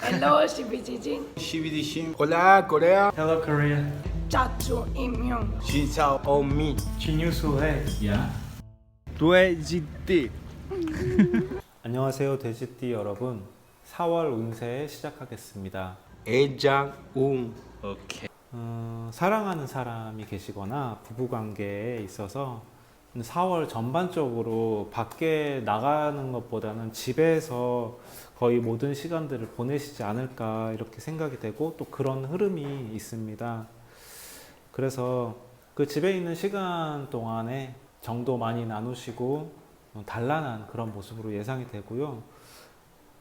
Hello, 시비지진. 시비디신 Hola Corea Hello Korea. 짜쭈 임용. 신사오 어미 진유수해. 야 돼지띠 안녕하세요 돼지띠 여러분. 4월 운세 시작하겠습니다. 애장웅 오케이 사랑하는 사람이 계시거나 부부관계에 있어서 4월 전반적으로 밖에 나가는 것보다는 집에서 거의 모든 시간들을 보내시지 않을까 이렇게 생각이 되고 또 그런 흐름이 있습니다. 그래서 그 집에 있는 시간 동안에 정도 많이 나누시고 단란한 그런 모습으로 예상이 되고요.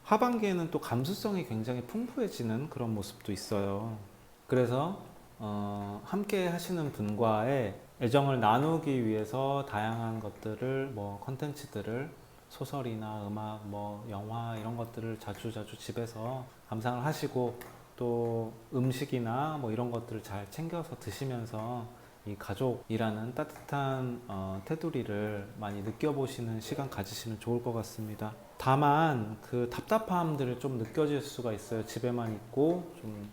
하반기에는 또 감수성이 굉장히 풍부해지는 그런 모습도 있어요. 그래서 함께 하시는 분과의 애정을 나누기 위해서 다양한 것들을 컨텐츠들을 소설이나 음악, 영화 이런 것들을 자주 집에서 감상을 하시고 또 음식이나 이런 것들을 잘 챙겨서 드시면서 이 가족이라는 따뜻한 테두리를 많이 느껴보시는 시간 가지시면 좋을 것 같습니다. 다만 그 답답함들을 좀 느껴질 수가 있어요. 집에만 있고 좀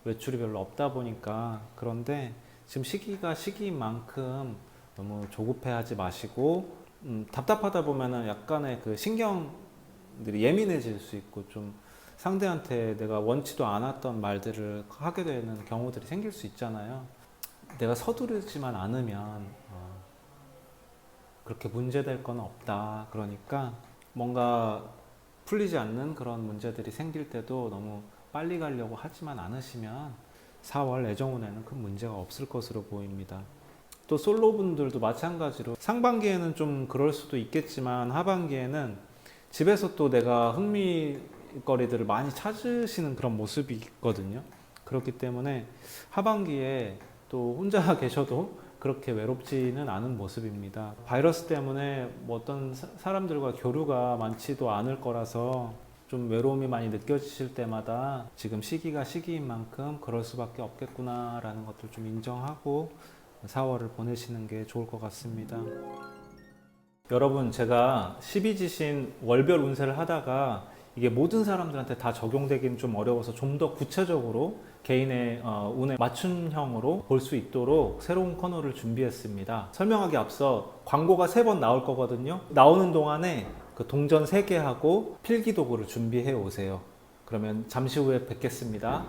외출이 별로 없다 보니까. 그런데 지금 시기가 시기인 만큼 너무 조급해하지 마시고 답답하다 보면은 약간의 그 신경들이 예민해질 수 있고 좀 상대한테 내가 원치도 않았던 말들을 하게 되는 경우들이 생길 수 있잖아요. 내가 서두르지만 않으면 그렇게 문제될 건 없다. 그러니까 뭔가 풀리지 않는 그런 문제들이 생길 때도 너무 빨리 가려고 하지만 않으시면 4월 애정운에는 큰 문제가 없을 것으로 보입니다. 또 솔로분들도 마찬가지로 상반기에는 좀 그럴 수도 있겠지만 하반기에는 집에서 또 내가 흥미거리들을 많이 찾으시는 그런 모습이 있거든요. 그렇기 때문에 하반기에 또 혼자 계셔도 그렇게 외롭지는 않은 모습입니다. 바이러스 때문에 어떤 사람들과 교류가 많지도 않을 거라서 좀 외로움이 많이 느껴지실 때마다 지금 시기가 시기인 만큼 그럴 수밖에 없겠구나 라는 것들 좀 인정하고 4월을 보내시는 게 좋을 것 같습니다. 여러분, 제가 12지신 월별 운세를 하다가 이게 모든 사람들한테 다 적용되기는 좀 어려워서 좀 더 구체적으로 개인의 운에 맞춤형으로 볼 수 있도록 새로운 코너를 준비했습니다. 설명하기 앞서 광고가 3번 나올 거거든요. 나오는 동안에 그 동전 3개 하고 필기도구를 준비해 오세요. 그러면 잠시 후에 뵙겠습니다.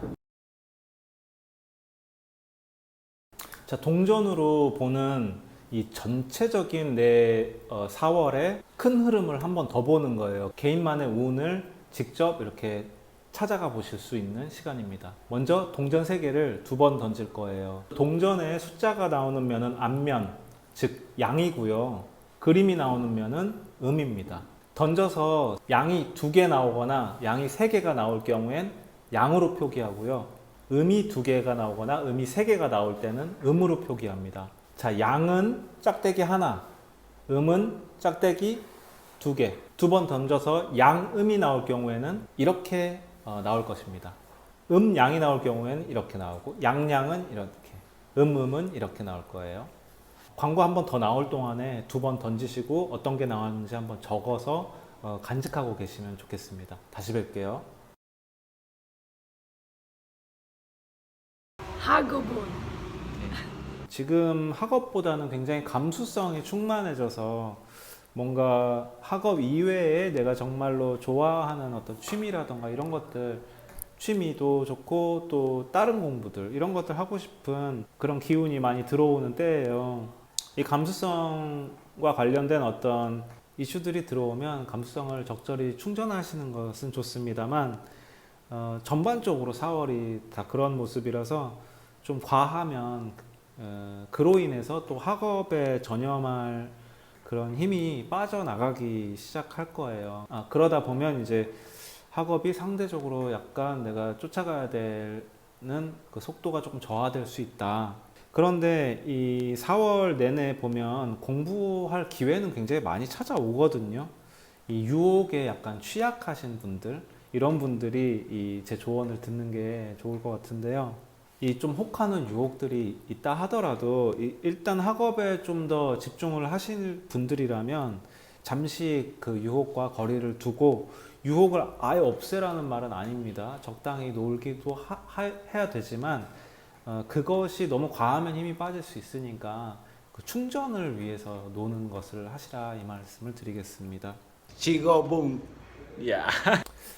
자, 동전으로 보는 이 전체적인 내 4월의 큰 흐름을 한번 더 보는 거예요. 개인만의 운을 직접 이렇게 찾아가 보실 수 있는 시간입니다. 먼저 동전 3개를 2번 던질 거예요. 동전에 숫자가 나오는 면은 앞면, 즉 양이고요. 그림이 나오는 면은 음입니다. 던져서 양이 2개 나오거나 양이 3개가 나올 경우엔 양으로 표기하고요. 음이 2개가 나오거나 음이 3개가 나올 때는 음으로 표기합니다. 자, 양은 짝대기 하나, 음은 짝대기 2개. 2번 던져서 양음이 나올 경우에는 이렇게 나올 것입니다. 양이 나올 경우에는 이렇게 나오고 양은 이렇게, 음은 이렇게 나올 거예요. 광고 한 번 더 나올 동안에 2번 던지시고 어떤 게 나왔는지 한번 적어서 간직하고 계시면 좋겠습니다. 다시 뵐게요. 학업은. 지금 학업보다는 굉장히 감수성이 충만해져서 뭔가 학업 이외에 내가 정말로 좋아하는 어떤 취미라던가 이런 것들, 취미도 좋고 또 다른 공부들 이런 것들 하고 싶은 그런 기운이 많이 들어오는 때예요. 이 감수성과 관련된 어떤 이슈들이 들어오면 감수성을 적절히 충전하시는 것은 좋습니다만 전반적으로 4월이 다 그런 모습이라서 좀 과하면 그로 인해서 또 학업에 전념할 그런 힘이 빠져나가기 시작할 거예요. 그러다 보면 이제 학업이 상대적으로 약간 내가 쫓아가야 되는 그 속도가 조금 저하될 수 있다. 그런데 이 4월 내내 보면 공부할 기회는 굉장히 많이 찾아오거든요. 이 유혹에 약간 취약하신 분들, 이런 분들이 제 조언을 듣는 게 좋을 것 같은데요. 이 좀 혹하는 유혹들이 있다 하더라도 일단 학업에 좀 더 집중을 하실 분들이라면 잠시 그 유혹과 거리를 두고 유혹을 아예 없애라는 말은 아닙니다. 적당히 놀기도 해야 되지만 그것이 너무 과하면 힘이 빠질 수 있으니까 그 충전을 위해서 노는 것을 하시라 이 말씀을 드리겠습니다. 직업은 야.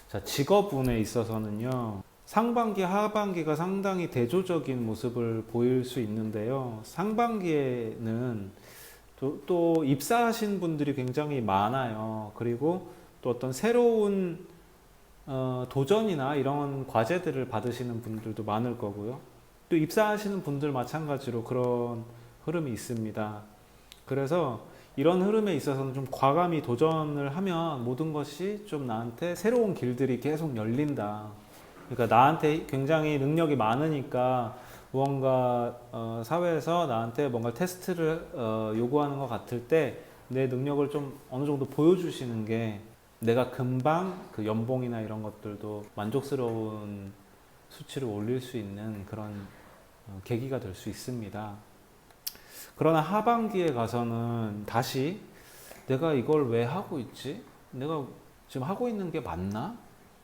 자, 직업운에 있어서는요. 상반기, 하반기가 상당히 대조적인 모습을 보일 수 있는데요. 상반기에는 또 입사하신 분들이 굉장히 많아요. 그리고 또 어떤 새로운 도전이나 이런 과제들을 받으시는 분들도 많을 거고요. 또 입사하시는 분들 마찬가지로 그런 흐름이 있습니다. 그래서 이런 흐름에 있어서는 좀 과감히 도전을 하면 모든 것이 좀 나한테 새로운 길들이 계속 열린다. 그러니까 나한테 굉장히 능력이 많으니까 무언가 사회에서 나한테 뭔가 테스트를 요구하는 것 같을 때 내 능력을 좀 어느 정도 보여주시는 게 내가 금방 그 연봉이나 이런 것들도 만족스러운 수치를 올릴 수 있는 그런 계기가 될 수 있습니다. 그러나 하반기에 가서는 다시 내가 이걸 왜 하고 있지? 내가 지금 하고 있는 게 맞나?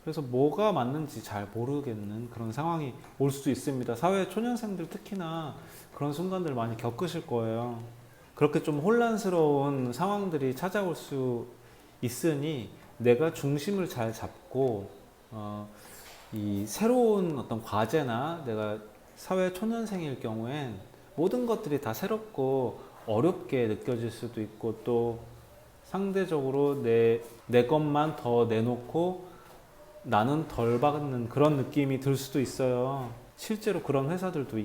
그래서 뭐가 맞는지 잘 모르겠는 그런 상황이 올 수도 있습니다. 사회 초년생들 특히나 그런 순간들 많이 겪으실 거예요. 그렇게 좀 혼란스러운 상황들이 찾아올 수 있으니 내가 중심을 잘 잡고 이 새로운 어떤 과제나 내가 사회 초년생일 경우엔 모든 것들이 다 새롭고 어렵게 느껴질 수도 있고 또 상대적으로 내 것만 더 내놓고 나는 덜 받는 그런 느낌이 들 수도 있어요. 실제로 그런 회사들도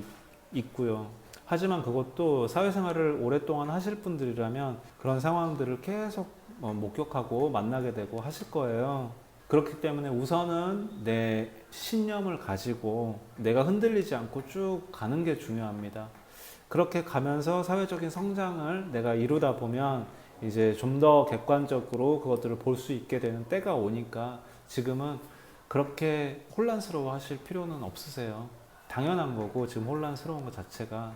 있고요. 하지만 그것도 사회생활을 오랫동안 하실 분들이라면 그런 상황들을 계속 목격하고 만나게 되고 하실 거예요. 그렇기 때문에 우선은 내 신념을 가지고 내가 흔들리지 않고 쭉 가는 게 중요합니다. 그렇게 가면서 사회적인 성장을 내가 이루다 보면 이제 좀 더 객관적으로 그것들을 볼 수 있게 되는 때가 오니까 지금은 그렇게 혼란스러워 하실 필요는 없으세요. 당연한 거고 지금 혼란스러운 것 자체가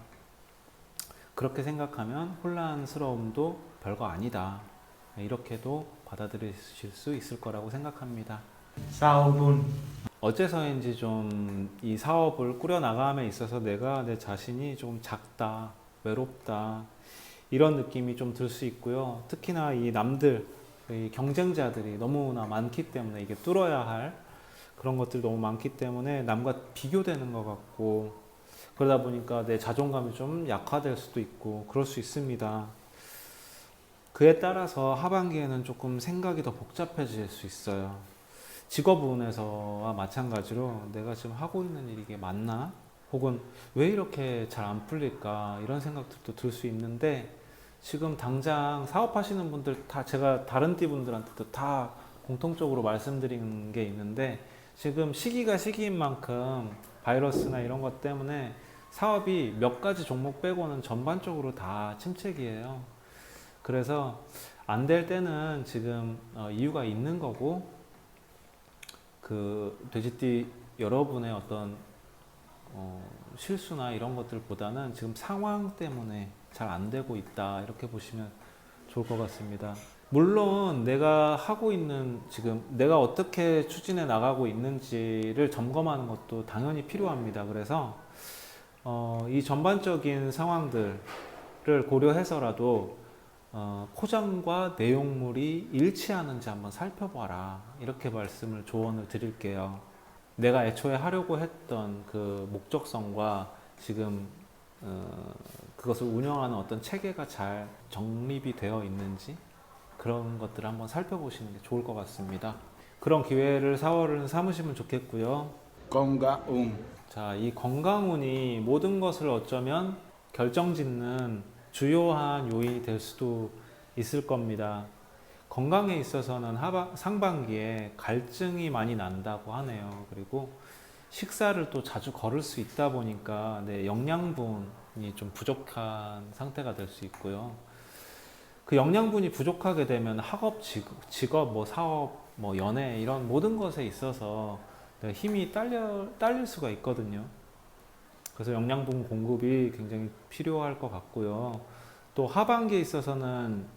그렇게 생각하면 혼란스러움도 별거 아니다. 이렇게도 받아들이실 수 있을 거라고 생각합니다. 사업은 어째서인지 좀 이 사업을 꾸려나감에 있어서 내가 내 자신이 좀 작다, 외롭다 이런 느낌이 좀 들 수 있고요. 특히나 이 남들, 이 경쟁자들이 너무나 많기 때문에 이게 뚫어야 할 그런 것들이 너무 많기 때문에 남과 비교되는 것 같고 그러다 보니까 내 자존감이 좀 약화될 수도 있고 그럴 수 있습니다. 그에 따라서 하반기에는 조금 생각이 더 복잡해질 수 있어요. 직업운에서와 마찬가지로 내가 지금 하고 있는 일이 이게 맞나? 혹은 왜 이렇게 잘 안 풀릴까? 이런 생각들도 들 수 있는데 지금 당장 사업하시는 분들 다 제가 다른 띠분들한테도 다 공통적으로 말씀드린 게 있는데 지금 시기가 시기인 만큼 바이러스나 이런 것 때문에 사업이 몇 가지 종목 빼고는 전반적으로 다 침체기예요. 그래서 안 될 때는 지금 이유가 있는 거고 그 돼지띠 여러분의 어떤 실수나 이런 것들보다는 지금 상황 때문에 잘 안 되고 있다 이렇게 보시면 좋을 것 같습니다. 물론 내가 하고 있는 지금 내가 어떻게 추진해 나가고 있는지를 점검하는 것도 당연히 필요합니다. 그래서 이 전반적인 상황들을 고려해서라도 포장과 내용물이 일치하는지 한번 살펴봐라 이렇게 말씀을 조언을 드릴게요. 내가 애초에 하려고 했던 그 목적성과 지금 그것을 운영하는 어떤 체계가 잘 정립이 되어 있는지 그런 것들을 한번 살펴보시는 게 좋을 것 같습니다. 그런 기회를 4월은 삼으시면 좋겠고요. 건강운 자, 이 건강운이 모든 것을 어쩌면 결정짓는 주요한 요인이 될 수도 있을 겁니다. 건강에 있어서는 상반기에 갈증이 많이 난다고 하네요. 그리고 식사를 또 자주 거를 수 있다 보니까 내 영양분이 좀 부족한 상태가 될 수 있고요. 그 영양분이 부족하게 되면 학업, 직업, 뭐 사업, 뭐 연애 이런 모든 것에 있어서 힘이 딸릴 수가 있거든요. 그래서 영양분 공급이 굉장히 필요할 것 같고요. 또 하반기에 있어서는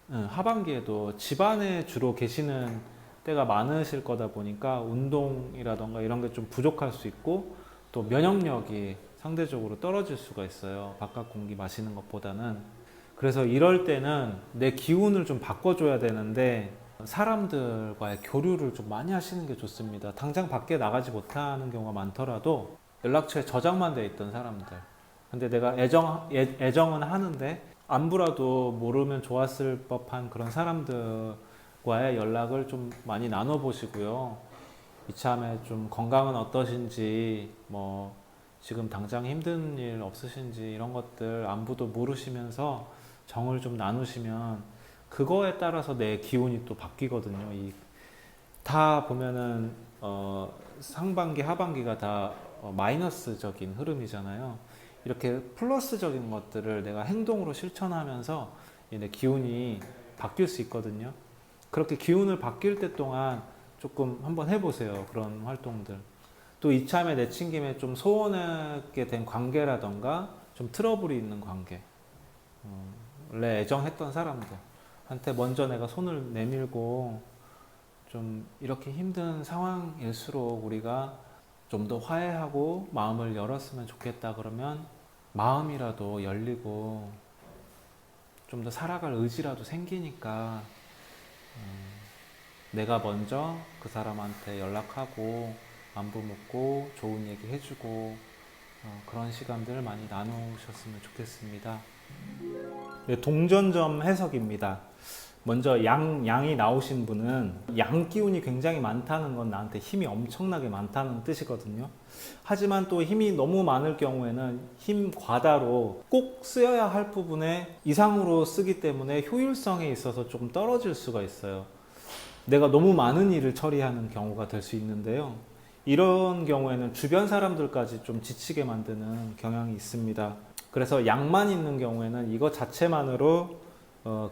하반기에도 집안에 주로 계시는 때가 많으실 거다 보니까 운동이라던가 이런 게 좀 부족할 수 있고 또 면역력이 상대적으로 떨어질 수가 있어요. 바깥 공기 마시는 것보다는. 그래서 이럴 때는 내 기운을 좀 바꿔줘야 되는데 사람들과의 교류를 좀 많이 하시는 게 좋습니다. 당장 밖에 나가지 못하는 경우가 많더라도 연락처에 저장만 돼 있던 사람들. 근데 내가 애정은 하는데 안부라도 모르면 좋았을 법한 그런 사람들과의 연락을 좀 많이 나눠보시고요. 이참에 좀 건강은 어떠신지, 뭐 지금 당장 힘든 일 없으신지 이런 것들 안부도 물으시면서 정을 좀 나누시면 그거에 따라서 내 기운이 또 바뀌거든요. 다 보면은 상반기, 하반기가 다 마이너스적인 흐름이잖아요. 이렇게 플러스적인 것들을 내가 행동으로 실천하면서 내 기운이 바뀔 수 있거든요. 그렇게 기운을 바뀔 때 동안 조금 한번 해보세요. 그런 활동들. 또 이참에 내친 김에 좀 소원하게 된 관계라던가 좀 트러블이 있는 관계, 원래 애정했던 사람들한테 먼저 내가 손을 내밀고 좀 이렇게 힘든 상황일수록 우리가 좀 더 화해하고 마음을 열었으면 좋겠다 그러면 마음이라도 열리고 좀 더 살아갈 의지라도 생기니까 내가 먼저 그 사람한테 연락하고 안부 묻고 좋은 얘기 해주고 그런 시간들을 많이 나누셨으면 좋겠습니다. 네, 동전점 해석입니다. 먼저 양이 나오신 분은 양 기운이 굉장히 많다는 건 나한테 힘이 엄청나게 많다는 뜻이거든요. 하지만 또 힘이 너무 많을 경우에는 힘 과다로 꼭 쓰여야 할 부분에 이상으로 쓰기 때문에 효율성에 있어서 조금 떨어질 수가 있어요. 내가 너무 많은 일을 처리하는 경우가 될 수 있는데요. 이런 경우에는 주변 사람들까지 좀 지치게 만드는 경향이 있습니다. 그래서 양만 있는 경우에는 이것 자체만으로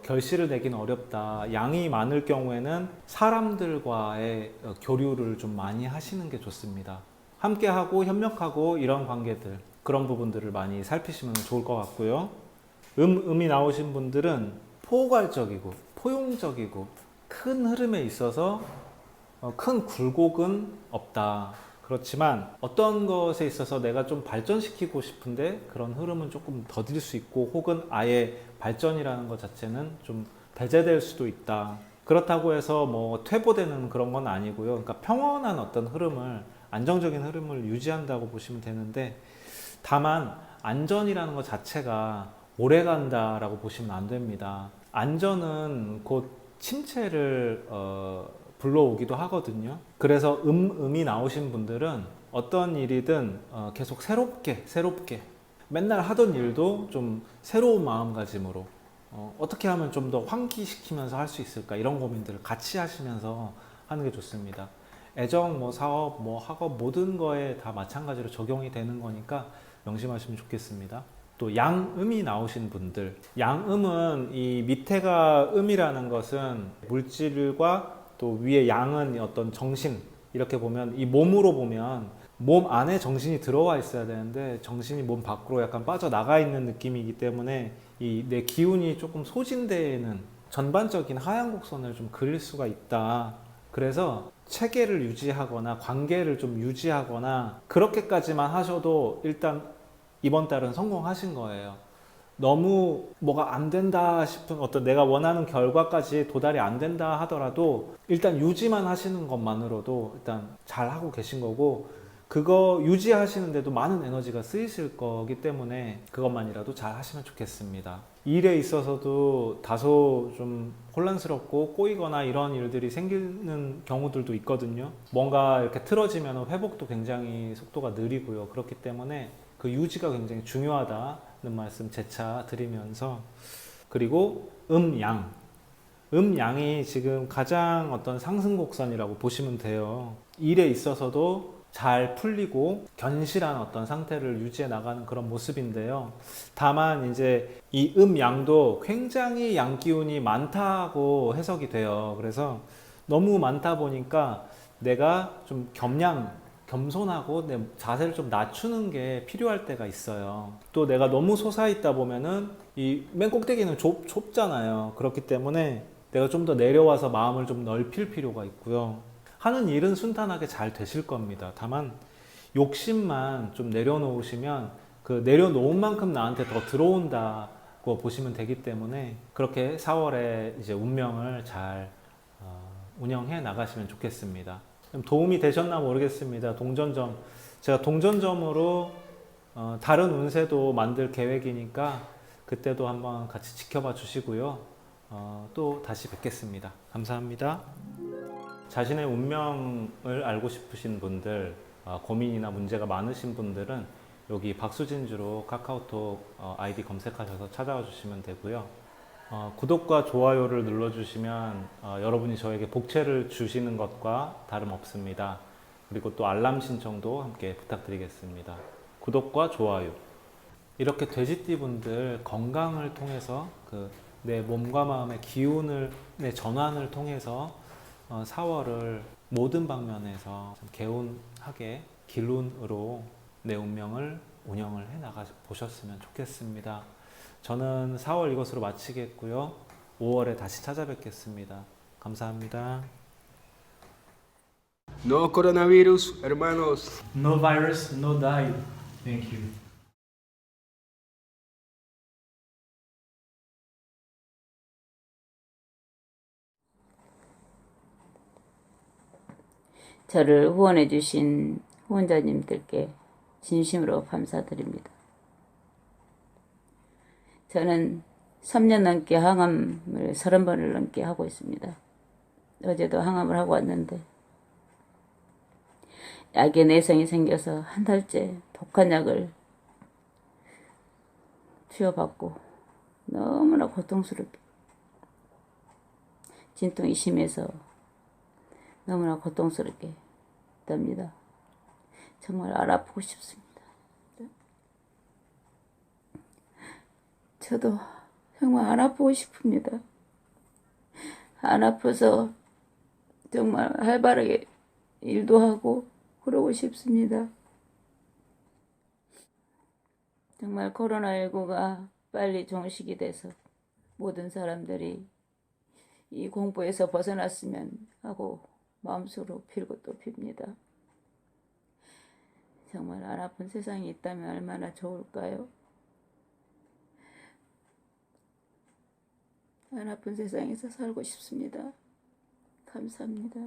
결실을 내기는 어렵다. 양이 많을 경우에는 사람들과의 교류를 좀 많이 하시는 게 좋습니다. 함께하고 협력하고 이런 관계들, 그런 부분들을 많이 살피시면 좋을 것 같고요. 음이 나오신 분들은 포괄적이고 포용적이고 큰 흐름에 있어서 큰 굴곡은 없다. 그렇지만 어떤 것에 있어서 내가 좀 발전시키고 싶은데 그런 흐름은 조금 더딜 수 있고 혹은 아예 발전이라는 것 자체는 좀 배제될 수도 있다. 그렇다고 해서 뭐 퇴보되는 그런 건 아니고요. 그러니까 평온한 어떤 흐름을, 안정적인 흐름을 유지한다고 보시면 되는데, 다만 안전이라는 것 자체가 오래 간다라고 보시면 안 됩니다. 안전은 곧 침체를 불러오기도 하거든요. 그래서 음이 나오신 분들은 어떤 일이든 계속 새롭게 맨날 하던 일도 좀 새로운 마음가짐으로 어떻게 하면 좀 더 환기시키면서 할 수 있을까, 이런 고민들을 같이 하시면서 하는 게 좋습니다. 애정, 뭐 사업, 뭐 학업, 모든 거에 다 마찬가지로 적용이 되는 거니까 명심하시면 좋겠습니다. 또 양음이 나오신 분들, 양음은 이 밑에가 음이라는 것은 물질과 또 위에 양은 어떤 정신, 이렇게 보면 이 몸으로 보면 몸 안에 정신이 들어와 있어야 되는데 정신이 몸 밖으로 약간 빠져나가 있는 느낌이기 때문에 이 내 기운이 조금 소진되는 전반적인 하향 곡선을 좀 그릴 수가 있다. 그래서 체계를 유지하거나 관계를 좀 유지하거나 그렇게까지만 하셔도 일단 이번 달은 성공하신 거예요. 너무 뭐가 안 된다 싶은 어떤 내가 원하는 결과까지 도달이 안 된다 하더라도 일단 유지만 하시는 것만으로도 일단 잘 하고 계신 거고, 그거 유지하시는데도 많은 에너지가 쓰이실 거기 때문에 그것만이라도 잘 하시면 좋겠습니다. 일에 있어서도 다소 좀 혼란스럽고 꼬이거나 이런 일들이 생기는 경우들도 있거든요. 뭔가 이렇게 틀어지면 회복도 굉장히 속도가 느리고요. 그렇기 때문에 그 유지가 굉장히 중요하다는 말씀 재차 드리면서, 그리고 양이 지금 가장 어떤 상승 곡선이라고 보시면 돼요. 일에 있어서도 잘 풀리고 견실한 어떤 상태를 유지해 나가는 그런 모습인데요. 다만 이제 이 양도 굉장히 양 기운이 많다고 해석이 돼요. 그래서 너무 많다 보니까 내가 좀 겸손하고 내 자세를 좀 낮추는 게 필요할 때가 있어요. 또 내가 너무 솟아있다 보면은 이 맨 꼭대기는 좁잖아요. 그렇기 때문에 내가 좀 더 내려와서 마음을 좀 넓힐 필요가 있고요. 하는 일은 순탄하게 잘 되실 겁니다. 다만 욕심만 좀 내려놓으시면 그 내려놓은 만큼 나한테 더 들어온다고 보시면 되기 때문에 그렇게 4월에 이제 운명을 잘 운영해 나가시면 좋겠습니다. 좀 도움이 되셨나 모르겠습니다. 동전점, 제가 동전점으로 다른 운세도 만들 계획이니까 그때도 한번 같이 지켜봐 주시고요. 또 다시 뵙겠습니다. 감사합니다. 자신의 운명을 알고 싶으신 분들, 고민이나 문제가 많으신 분들은 여기 박수진주로 카카오톡 아이디 검색하셔서 찾아와 주시면 되고요. 구독과 좋아요를 눌러주시면 여러분이 저에게 복채를 주시는 것과 다름없습니다. 그리고 또 알람 신청도 함께 부탁드리겠습니다. 구독과 좋아요. 이렇게 돼지띠 분들 건강을 통해서 내 몸과 마음의 기운을, 내 전환을 통해서 4월을 모든 방면에서 좀 개운하게 길운으로 내 운명을 운영을 해 나가 보셨으면 좋겠습니다. 저는 4월 이것으로 마치겠고요. 5월에 다시 찾아뵙겠습니다. 감사합니다. No coronavirus, hermanos. No virus, no die. Thank you. 저를 후원해 주신 후원자님들께 진심으로 감사드립니다. 저는 3년 넘게 항암을 30번을 넘게 하고 있습니다. 어제도 항암을 하고 왔는데 약에 내성이 생겨서 한 달째 독한 약을 투여받고 너무나 고통스럽게 진통이 심해서 너무나 고통스럽게 됩니다. 정말 알아보고 싶습니다. 저도 정말 안 아프고 싶습니다. 안 아파서 정말 활발하게 일도 하고 그러고 싶습니다. 정말 코로나19가 빨리 종식이 돼서 모든 사람들이 이 공포에서 벗어났으면 하고 마음속으로 빌고 또 빕니다. 정말 안 아픈 세상이 있다면 얼마나 좋을까요? 안 아픈 세상에서 살고 싶습니다. 감사합니다.